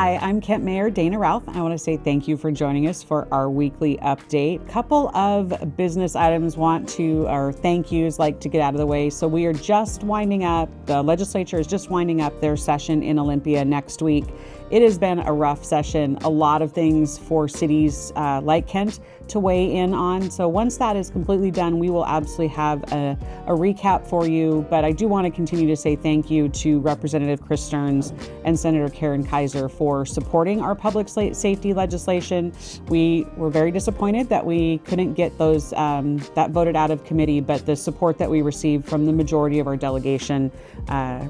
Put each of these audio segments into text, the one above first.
Hi, I'm Kent Mayor Dana Ralph. I want to say thank you for joining us for our weekly update. Couple of business items or thank yous like to get out of the way. So we are just winding up, the legislature is just winding up their session in Olympia next week. It has been a rough session, a lot of things for cities like Kent to weigh in on. So once that is completely done, we will absolutely have a recap for you. But I do want to continue to say thank you to Representative Chris Stearns and Senator Karen Kaiser for supporting our public safety legislation. We were very disappointed that we couldn't get those that voted out of committee, but the support that we received from the majority of our delegation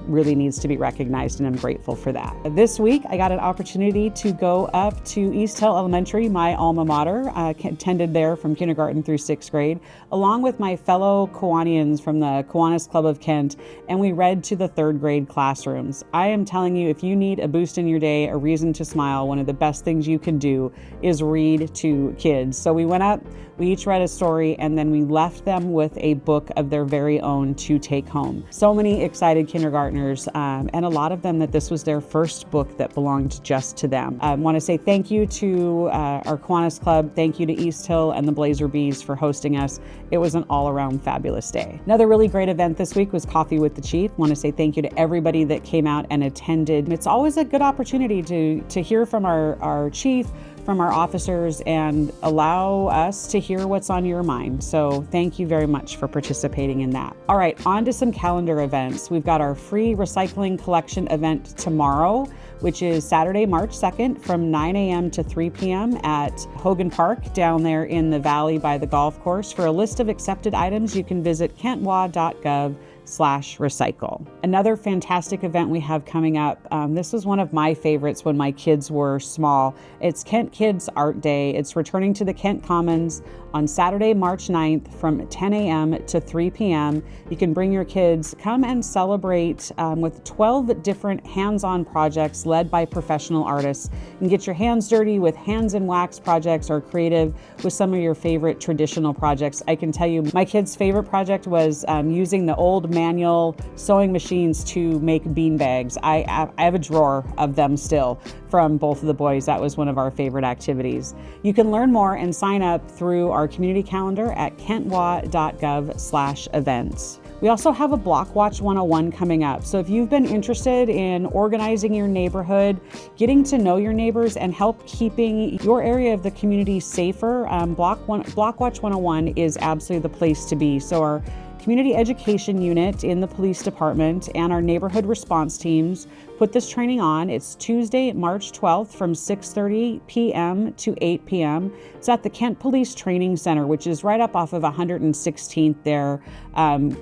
really needs to be recognized, and I'm grateful for that. This week, I got an opportunity to go up to East Hill Elementary, my alma mater, attended there from kindergarten through 6th grade, along with my fellow Kiwanians from the Kiwanis Club of Kent, and we read to the 3rd grade classrooms. I am telling you, if you need a boost in your day, a reason to smile, one of the best things you can do is read to kids. So we went up, we each read a story, and then we left them with a book of their very own to take home. So many excited kindergartners, and a lot of them that this was their first book that belonged just to them. I want to say thank you to our Kiwanis Club. Thank you to East Hill and the Blazer Bees for hosting us. It was an all-around fabulous day. Another really great event this week was Coffee with the Chief. I want to say thank you to everybody that came out and attended. It's always a good opportunity to hear from our chief, from our officers, and allow us to hear what's on your mind. So thank you very much for participating in that. All right, on to some calendar events. We've got our free recycling collection event tomorrow, which is Saturday, March 2nd from 9 a.m. to 3 p.m. at Hogan Park down there in the valley by the golf course. For a list of accepted items, you can visit kentwa.gov/recycle. Another fantastic event we have coming up. This was one of my favorites when my kids were small. It's Kent Kids Art Day. It's returning to the Kent Commons on Saturday, March 9th from 10 a.m. to 3 p.m. You can bring your kids, come and celebrate with 12 different hands-on projects led by professional artists. You can get your hands dirty with hands and wax projects or creative with some of your favorite traditional projects. I can tell you my kids' favorite project was using the old manual sewing machines to make bean bags. I have a drawer of them still from both of the boys. That was one of our favorite activities. You can learn more and sign up through our community calendar at kentwa.gov/events. We also have a Block Watch 101 coming up. So if you've been interested in organizing your neighborhood, getting to know your neighbors, and help keeping your area of the community safer, Block Watch 101 is absolutely the place to be. So our community education unit in the police department and our neighborhood response teams put this training on. It's Tuesday, March 12th from 6:30 p.m. to 8 p.m. It's at the Kent Police Training Center, which is right up off of 116th there.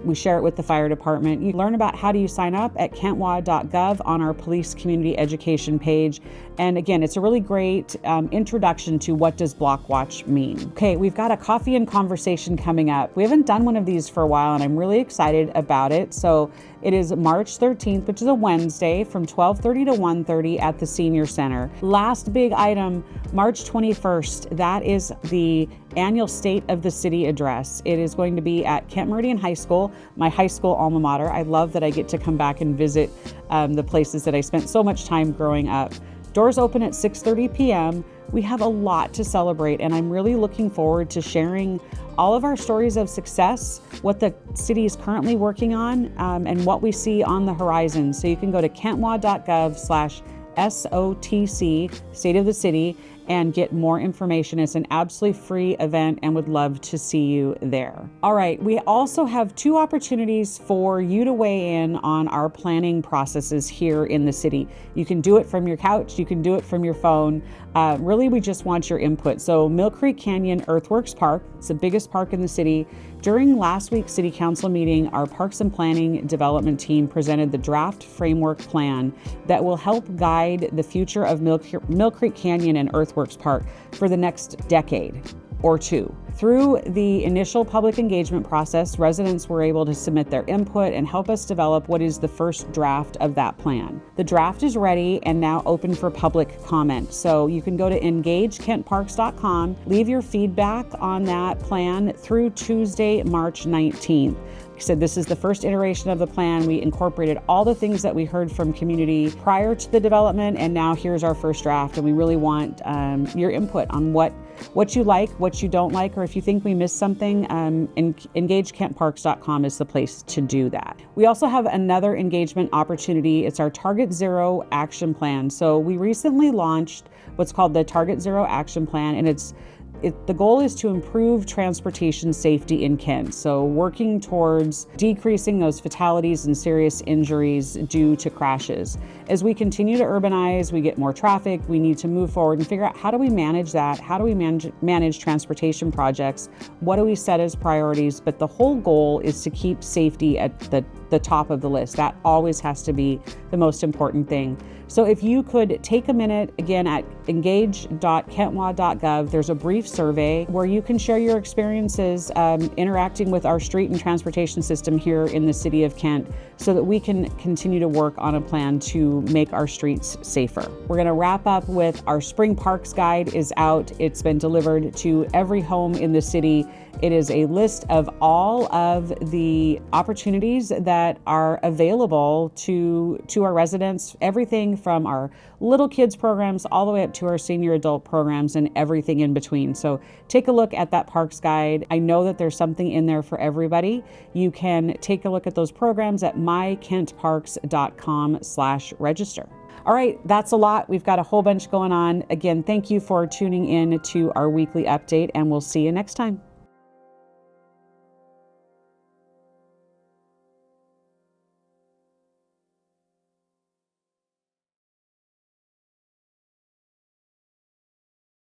We share it with the fire department. You learn about how do you sign up at kentwa.gov on our police community education page. And again, it's a really great introduction to what does Block Watch mean. Okay, we've got a coffee and conversation coming up. We haven't done one of these for a while, and I'm really excited about it. So it is March 13th, which is a Wednesday, from 12:30 to 1:30 at the Senior Center. Last big item, March 21st, that is the annual State of the City address. It is going to be at Kent Meridian High School, my high school alma mater. I love that I get to come back and visit the places that I spent so much time growing up. Doors open at 6:30 p.m. We have a lot to celebrate, and I'm really looking forward to sharing all of our stories of success, what the city is currently working on, and what we see on the horizon. So you can go to kentwa.gov/SOTC, State of the City, and get more information. It's an absolutely free event and would love to see you there. All right, we also have 2 opportunities for you to weigh in on our planning processes here in the city. You can do it from your couch, you can do it from your phone. Really, we just want your input. So Mill Creek Canyon Earthworks Park, it's the biggest park in the city. During last week's City Council meeting, our Parks and Planning Development team presented the draft framework plan that will help guide the future of Mill Creek Canyon and Earthworks Park for the next decade or 2. Through the initial public engagement process, residents were able to submit their input and help us develop what is the first draft of that plan. The draft is ready and now open for public comment. So you can go to engagekentparks.com, leave your feedback on that plan through Tuesday, March 19th. said, this is the first iteration of the plan. We incorporated all the things that we heard from community prior to the development, and now here's our first draft. And we really want your input on what you like, what you don't like, or if you think we missed something, engagekentparks.com is the place to do that. We also have another engagement opportunity. It's our Target Zero Action Plan. So we recently launched what's called the Target Zero Action Plan, and the goal is to improve transportation safety in Kent. So working towards decreasing those fatalities and serious injuries due to crashes. As we continue to urbanize, we get more traffic, we need to move forward and figure out how do we manage that? How do we manage transportation projects? What do we set as priorities? But the whole goal is to keep safety at the top of the list. That always has to be the most important thing. So if you could take a minute, again, at engage.kentwa.gov, there's a brief survey where you can share your experiences interacting with our street and transportation system here in the city of Kent so that we can continue to work on a plan to make our streets safer. We're going to wrap up with our Spring Parks Guide is out. It's been delivered to every home in the city. It is a list of all of the opportunities that are available to our residents, everything from our little kids programs all the way up to our senior adult programs and everything in between. So take a look at that Parks Guide. I know that there's something in there for everybody. You can take a look at those programs at mykentparks.com/register. All right, that's a lot. We've got a whole bunch going on. Again, thank you for tuning in to our weekly update, and we'll see you next time.